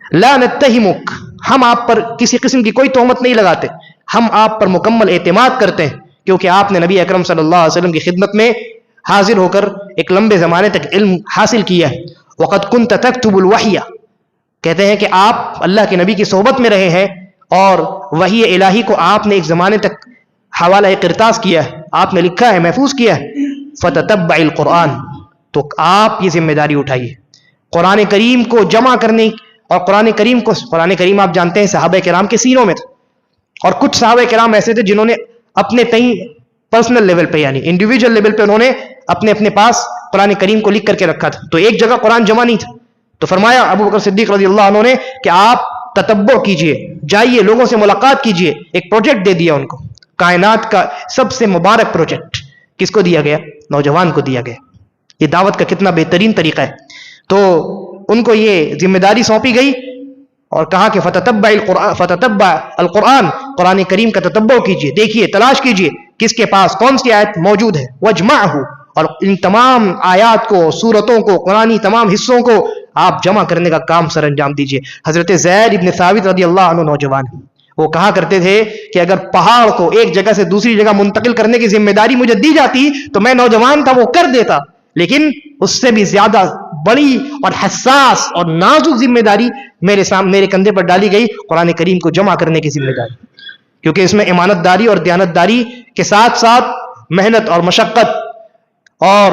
لا نتہمک، ہم آپ پر کسی قسم کی کوئی تہمت نہیں لگاتے، ہم آپ پر مکمل اعتماد کرتے ہیں کیونکہ آپ نے نبی اکرم صلی اللہ علیہ وسلم کی خدمت میں حاضر ہو کر ایک لمبے زمانے تک علم حاصل کیا ہے. وقد كنت تكتب الوحی، کہتے ہیں کہ آپ اللہ کے نبی کی صحبت میں رہے ہیں اور وحی الہی کو آپ نے ایک زمانے تک حوالہ قرطاس کیا ہے، آپ نے لکھا ہے، محفوظ کیا ہے. فتتبع القرآن، تو آپ یہ ذمہ داری اٹھائیے قرآن کریم کو جمع کرنے. اور قرآن کریم آپ جانتے ہیں صحابہ کرام کے سینوں میں تھا، اور کچھ صحابہ کرام ایسے تھے جنہوں نے اپنے تئیں پرسنل لیول پہ یعنی انڈیویجول لیول پہ انہوں نے اپنے پاس قرآن کریم کو لکھ کر کے رکھا تھا، تو ایک جگہ قرآن جمع نہیں تھا. تو فرمایا ابو بکر صدیق رضی اللہ عنہ نے کہ آپ تتبع کیجئے، جائیے لوگوں سے ملاقات کیجئے. ایک پروجیکٹ دے دیا ان کو، کائنات کا سب سے مبارک پروجیکٹ کس کو دیا گیا؟ نوجوان کو دیا گیا. یہ دعوت کا کتنا بہترین طریقہ ہے. تو ان کو یہ ذمہ داری سونپی گئی اور کہا کہ فتتبع القرآن، قرآن کریم کا تتبع کیجئے، دیکھیے، تلاش کیجئے کس کے پاس کون سی آیت موجود ہے. وجمعہ، اور ان تمام آیات کو، سورتوں کو، قرآنی تمام حصوں کو آپ جمع کرنے کا کام سر انجام دیجئے. حضرت زید ابن ثابت رضی اللہ عنہ نوجوان ہیں، وہ کہا کرتے تھے کہ اگر پہاڑ کو ایک جگہ سے دوسری جگہ منتقل کرنے کی ذمہ داری مجھے دی جاتی تو میں نوجوان تھا وہ کر دیتا، لیکن اس سے بھی زیادہ بڑی اور حساس اور نازک ذمہ داری میرے کندھے پر ڈالی گئی، قرآن کریم کو جمع کرنے کی ذمہ داری. کیونکہ اس میں امانت داری اور دیانت داری کے ساتھ ساتھ محنت اور مشقت اور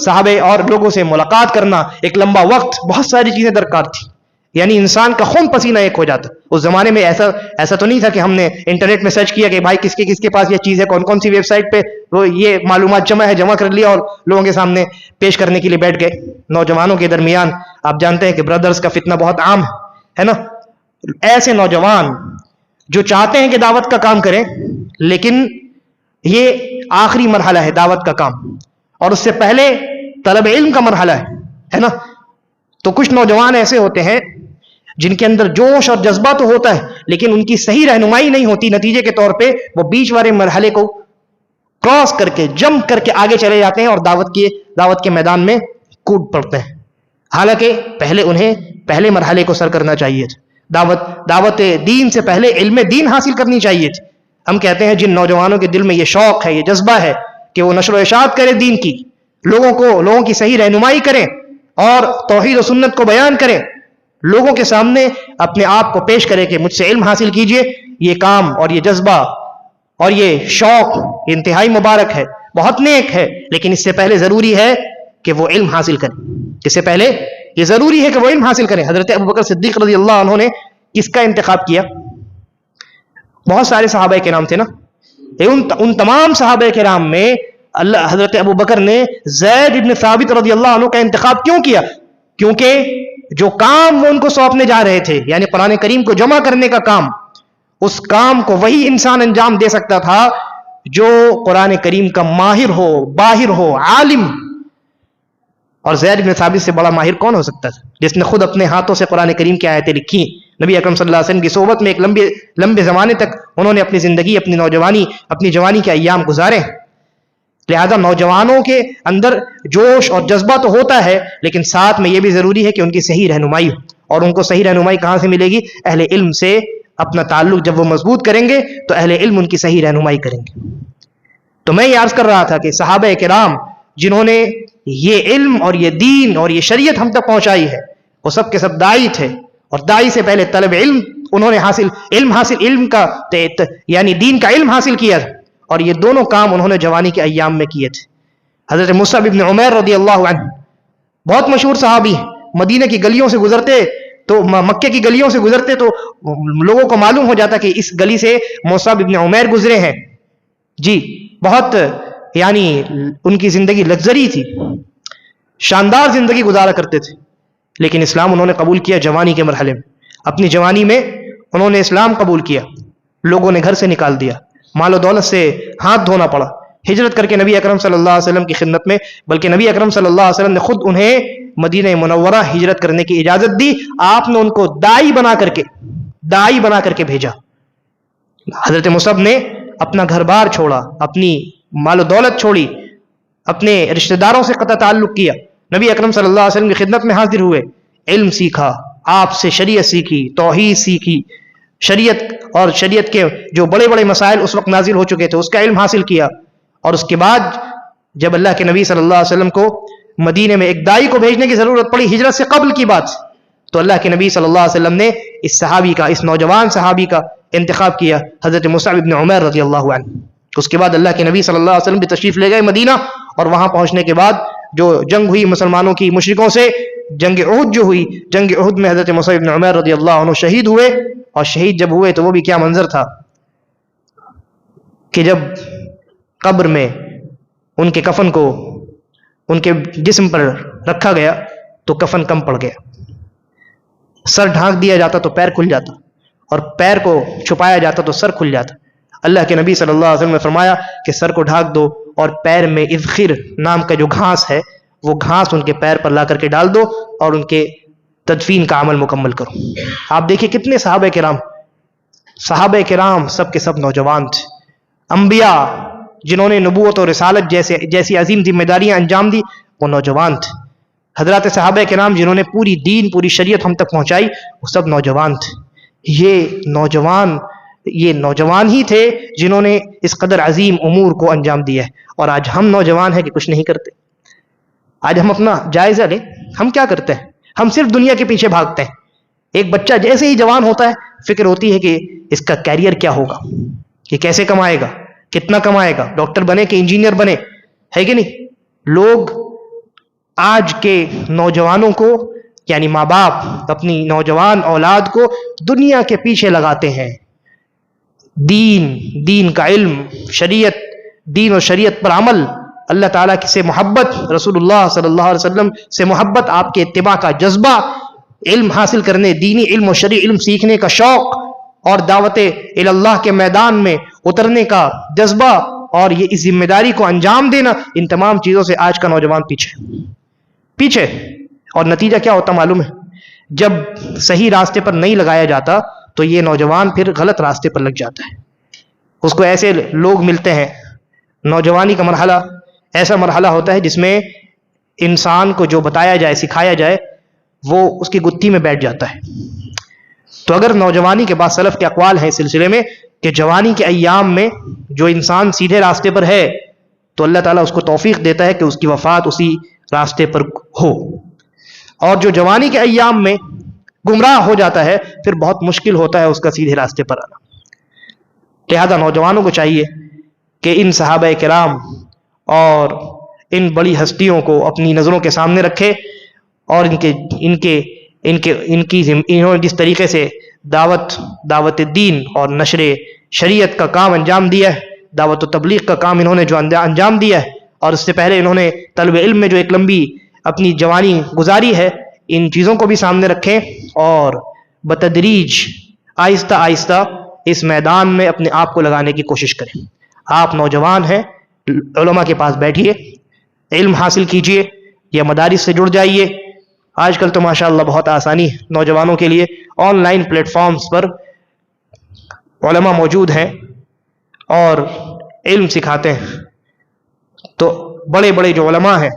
صحابہ اور لوگوں سے ملاقات کرنا، ایک لمبا وقت، بہت ساری چیزیں درکار تھی. یعنی انسان کا خون پسینہ ایک ہو جاتا. اس زمانے میں ایسا تو نہیں تھا کہ ہم نے انٹرنیٹ میں سرچ کیا کہ بھائی کس کے پاس یہ چیز ہے، کون کون سی ویب سائٹ پہ وہ یہ معلومات جمع کر لیا اور لوگوں کے سامنے پیش کرنے کے لیے بیٹھ گئے. نوجوانوں کے درمیان آپ جانتے ہیں کہ برادرز کا فتنہ بہت عام ہے نا. ایسے نوجوان جو چاہتے ہیں کہ دعوت کا کام کریں، لیکن یہ آخری مرحلہ ہے دعوت کا کام، اور اس سے پہلے طلب علم کا مرحلہ ہے نا. تو کچھ نوجوان ایسے ہوتے ہیں جن کے اندر جوش اور جذبہ تو ہوتا ہے لیکن ان کی صحیح رہنمائی نہیں ہوتی. نتیجے کے طور پہ وہ بیچ والے مرحلے کو کراس کر کے، جمپ کر کے آگے چلے جاتے ہیں اور دعوت کے میدان میں کود پڑتے ہیں. حالانکہ انہیں پہلے مرحلے کو سر کرنا چاہیے تھا. دعوت دین سے پہلے علم دین حاصل کرنی چاہیے تھی. ہم کہتے ہیں جن نوجوانوں کے دل میں یہ شوق ہے، یہ جذبہ ہے کہ وہ نشر و اشاعت کرے دین کی، لوگوں کی صحیح رہنمائی کریں اور توحید و سنت کو بیان کریں، لوگوں کے سامنے اپنے آپ کو پیش کرے کہ مجھ سے علم حاصل کیجئے، یہ کام اور یہ جذبہ اور یہ شوق انتہائی مبارک ہے، بہت نیک ہے. لیکن اس سے پہلے ضروری ہے کہ وہ علم حاصل کریں. اس سے پہلے یہ ضروری ہے کہ وہ علم حاصل کریں. حضرت ابوبکر صدیق رضی اللہ عنہ نے کس کا انتخاب کیا؟ بہت سارے صحابہ کرام تھے نا. ان تمام صحابہ کرام میں حضرت ابوبکر نے زید ابن ثابت رضی اللہ عنہ کا انتخاب کیوں کیا؟ کیونکہ جو کام وہ ان کو سونپنے جا رہے تھے، یعنی قرآن کریم کو جمع کرنے کا کام، اس کام کو وہی انسان انجام دے سکتا تھا جو قرآن کریم کا ماہر ہو، باہر ہو، عالم. اور زید بن ثابت سے بڑا ماہر کون ہو سکتا تھا، جس نے خود اپنے ہاتھوں سے قرآن کریم کی آیتیں لکھی. نبی اکرم صلی اللہ علیہ وسلم کی صحبت میں ایک لمبے زمانے تک انہوں نے اپنی زندگی، اپنی نوجوانی، اپنی جوانی کے ایام گزارے. لہذا نوجوانوں کے اندر جوش اور جذبہ تو ہوتا ہے، لیکن ساتھ میں یہ بھی ضروری ہے کہ ان کی صحیح رہنمائی ہو. اور ان کو صحیح رہنمائی کہاں سے ملے گی؟ اہل علم سے. اپنا تعلق جب وہ مضبوط کریں گے تو اہل علم ان کی صحیح رہنمائی کریں گے. تو میں یہ عرض کر رہا تھا کہ صحابہ کرام جنہوں نے یہ علم اور یہ دین اور یہ شریعت ہم تک پہنچائی ہے، وہ سب کے سب داعی تھے. اور داعی سے پہلے طلب علم انہوں نے علم کا یعنی دین کا علم حاصل کیا تھا. اور یہ دونوں کام انہوں نے جوانی کے ایام میں کیے تھے. حضرت مصعب بن عمیر رضی اللہ عنہ بہت مشہور صحابی ہیں. مدینہ کی گلیوں سے گزرتے تو مکے کی گلیوں سے گزرتے تو لوگوں کو معلوم ہو جاتا کہ اس گلی سے مصعب بن عمیر گزرے ہیں. جی بہت یعنی ان کی زندگی لگژری تھی، شاندار زندگی گزارا کرتے تھے. لیکن اسلام انہوں نے قبول کیا جوانی کے مرحلے میں. اپنی جوانی میں انہوں نے اسلام قبول کیا، لوگوں نے گھر سے نکال دیا، مال و دولت سے ہاتھ دھونا پڑا، ہجرت کر کے نبی اکرم صلی اللہ علیہ وسلم کی خدمت میں، بلکہ نبی اکرم صلی اللہ علیہ وسلم نے خود انہیں مدینہ منورہ ہجرت کرنے کی اجازت دی. آپ نے ان کو داعی بنا کر کے بھیجا. حضرت مصعب نے اپنا گھر بار چھوڑا، اپنی مال و دولت چھوڑی، اپنے رشتہ داروں سے قطع تعلق کیا، نبی اکرم صلی اللہ علیہ وسلم کی خدمت میں حاضر ہوئے، علم سیکھا، آپ سے شریعت سیکھی، توحید سیکھی، شریعت اور شریعت کے جو بڑے بڑے مسائل اس وقت نازل ہو چکے تھے اس کا علم حاصل کیا. اور اس کے بعد جب اللہ کے نبی صلی اللہ علیہ وسلم کو مدینے میں ایک داعی کو بھیجنے کی ضرورت پڑی ہجرت سے قبل کی بات، تو اللہ کے نبی صلی اللہ علیہ وسلم نے اس صحابی کا، اس نوجوان صحابی کا انتخاب کیا، حضرت مصعب بن عمیر رضی اللہ عنہ. اس کے بعد اللہ کے نبی صلی اللہ علیہ وسلم بھی تشریف لے گئے مدینہ، اور وہاں پہنچنے کے بعد جو جنگ ہوئی مسلمانوں کی مشرکوں سے، جنگ احد جو ہوئی، جنگ احد میں حضرت مصعب بن عمیر رضی اللہ عنہ شہید ہوئے. اور شہید جب ہوئے تو وہ بھی کیا منظر تھا کہ جب قبر میں ان کے کفن کو ان کے جسم پر رکھا گیا تو کفن کم پڑ گیا، سر ڈھانک دیا جاتا تو پیر کھل جاتا، اور پیر کو چھپایا جاتا تو سر کھل جاتا. اللہ کے نبی صلی اللہ علیہ وسلم نے فرمایا کہ سر کو ڈھانک دو اور پیر میں اذخر نام کا جو گھاس ہے وہ گھاس ان کے پیر پر لا کر کے ڈال دو اور ان کے تدفین کا عمل مکمل کرو. آپ دیکھیں کتنے صحابہ کرام سب کے سب نوجوان تھے. انبیاء جنہوں نے نبوت اور رسالت جیسی عظیم ذمہ داریاں انجام دی وہ نوجوان تھے. حضرات صحابہ کرام جنہوں نے پوری دین، پوری شریعت ہم تک پہنچائی وہ سب نوجوان تھے. یہ نوجوان ہی تھے جنہوں نے اس قدر عظیم امور کو انجام دیا ہے. اور آج ہم نوجوان ہیں کہ کچھ نہیں کرتے. آج ہم اپنا جائزہ لیں، ہم کیا کرتے ہیں؟ ہم صرف دنیا کے پیچھے بھاگتے ہیں. ایک بچہ جیسے ہی جوان ہوتا ہے فکر ہوتی ہے کہ اس کا کیریئر کیا ہوگا، کہ کیسے کمائے گا، کتنا کمائے گا، ڈاکٹر بنے کہ انجینئر بنے، ہے کہ نہیں؟ لوگ آج کے نوجوانوں کو، یعنی ماں باپ اپنی نوجوان اولاد کو دنیا کے پیچھے لگاتے ہیں. دین کا علم، شریعت، دین اور شریعت پر عمل، اللہ تعالیٰ سے محبت، رسول اللہ صلی اللہ علیہ وسلم سے محبت، آپ کے اتباع کا جذبہ، علم حاصل کرنے، دینی علم اور شرعی علم سیکھنے کا شوق، اور دعوت اللہ کے میدان میں اترنے کا جذبہ، اور یہ اس ذمہ داری کو انجام دینا، ان تمام چیزوں سے آج کا نوجوان پیچھے. اور نتیجہ کیا ہوتا معلوم ہے؟ جب صحیح راستے پر نہیں لگایا جاتا تو یہ نوجوان پھر غلط راستے پر لگ جاتا ہے. اس کو ایسے لوگ ملتے ہیں. نوجوانی کا مرحلہ ایسا مرحلہ ہوتا ہے جس میں انسان کو جو بتایا جائے، سکھایا جائے، وہ اس کی گتھی میں بیٹھ جاتا ہے. تو اگر نوجوانی کے بعد سلف کے اقوال ہیں اس سلسلے میں کہ جوانی کے ایام میں جو انسان سیدھے راستے پر ہے تو اللہ تعالیٰ اس کو توفیق دیتا ہے کہ اس کی وفات اسی راستے پر ہو، اور جو جوانی کے ایام میں گمراہ ہو جاتا ہے پھر بہت مشکل ہوتا ہے اس کا سیدھے راستے پر آنا. لہذا نوجوانوں کو چاہیے کہ ان صحابہ کرام اور ان بڑی ہستیوں کو اپنی نظروں کے سامنے رکھے، اور انہوں نے جس طریقے سے دعوت دین اور نشر شریعت کا کام انجام دیا ہے، دعوت و تبلیغ کا کام انہوں نے جو انجام دیا ہے، اور اس سے پہلے انہوں نے طلب علم میں جو ایک لمبی اپنی جوانی گزاری ہے، ان چیزوں کو بھی سامنے رکھیں اور بتدریج آہستہ آہستہ اس میدان میں اپنے آپ کو لگانے کی کوشش کریں. آپ نوجوان ہیں، علماء کے پاس بیٹھیے، علم حاصل کیجئے یا مدارس سے جڑ جائیے. آج کل تو ماشاءاللہ بہت آسانی ہے نوجوانوں کے لیے، آن لائن پلیٹ فارمز پر علماء موجود ہیں اور علم سکھاتے ہیں. تو بڑے بڑے جو علماء ہیں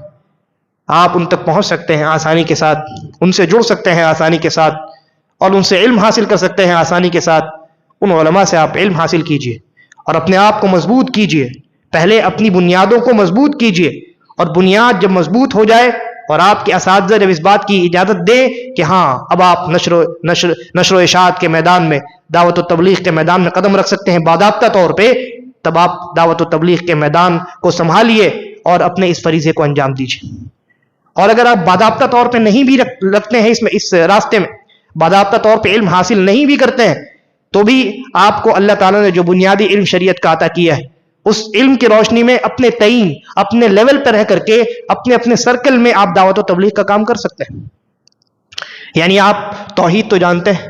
آپ ان تک پہنچ سکتے ہیں آسانی کے ساتھ، ان سے جڑ سکتے ہیں آسانی کے ساتھ، اور ان سے علم حاصل کر سکتے ہیں آسانی کے ساتھ. ان علماء سے آپ علم حاصل کیجئے اور اپنے آپ کو مضبوط کیجئے. پہلے اپنی بنیادوں کو مضبوط کیجئے، اور بنیاد جب مضبوط ہو جائے اور آپ کے اساتذہ جب اس بات کی اجازت دیں کہ ہاں اب آپ نشر و اشاعت کے میدان میں، دعوت و تبلیغ کے میدان میں قدم رکھ سکتے ہیں باضابطہ طور پہ، تب آپ دعوت و تبلیغ کے میدان کو سنبھالیے اور اپنے اس فریضے کو انجام دیجیے. اور اگر آپ باضابطہ طور پہ نہیں بھی رکھتے ہیں اس راستے میں، باضابطہ طور پہ علم حاصل نہیں بھی کرتے ہیں، تو بھی آپ کو اللہ تعالیٰ نے جو بنیادی علم شریعت کا عطا کیا ہے اس علم کی روشنی میں اپنے تعین، اپنے لیول پر رہ کر کے، اپنے سرکل میں آپ دعوت و تبلیغ کا کام کر سکتے ہیں. یعنی آپ توحید تو جانتے ہیں،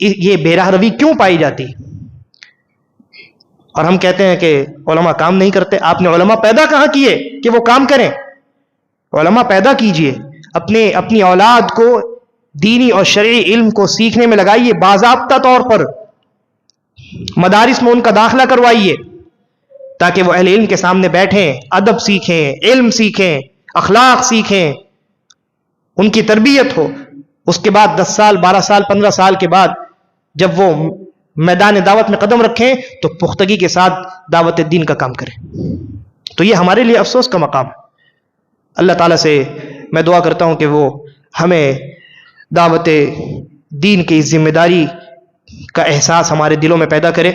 یہ بے راہ روی کیوں پائی جاتی ہے؟ اور ہم کہتے ہیں کہ علماء کام نہیں کرتے. آپ نے علماء پیدا کہاں کیے کہ وہ کام کریں؟ علماء پیدا کیجئے، اپنی اولاد کو دینی اور شرعی علم کو سیکھنے میں لگائیے، باضابطہ طور پر مدارس میں ان کا داخلہ کروائیے تاکہ وہ اہل علم کے سامنے بیٹھیں، ادب سیکھیں، علم سیکھیں، اخلاق سیکھیں، ان کی تربیت ہو. اس کے بعد 10 سال 12 سال 15 سال کے بعد جب وہ میدان دعوت میں قدم رکھیں تو پختگی کے ساتھ دعوت دین کا کام کریں. تو یہ ہمارے لیے افسوس کا مقام ہے. اللہ تعالیٰ سے میں دعا کرتا ہوں کہ وہ ہمیں دعوت دین کی ذمہ داری کا احساس ہمارے دلوں میں پیدا کرے،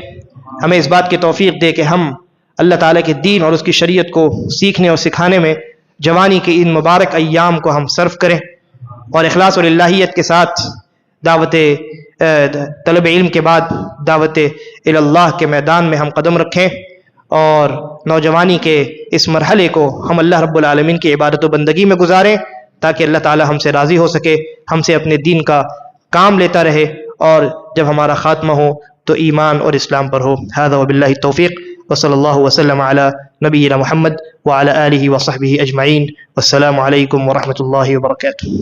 ہمیں اس بات کی توفیق دے کہ ہم اللہ تعالیٰ کے دین اور اس کی شریعت کو سیکھنے اور سکھانے میں جوانی کے ان مبارک ایام کو ہم صرف کریں، اور اخلاص اور الہیت کے ساتھ دعوت طلب علم کے بعد دعوت اللہ کے میدان میں ہم قدم رکھیں، اور نوجوانی کے اس مرحلے کو ہم اللہ رب العالمین کی عبادت و بندگی میں گزاریں تاکہ اللہ تعالی ہم سے راضی ہو سکے، ہم سے اپنے دین کا کام لیتا رہے، اور جب ہمارا خاتمہ ہو تو ایمان اور اسلام پر ہو. ھذا وباللہ التوفیق وصلی اللہ وسلم علی نبینا محمد وعلی آلہ وصحبہ اجمعین. والسلام علیکم ورحمۃ اللہ وبرکاتہ.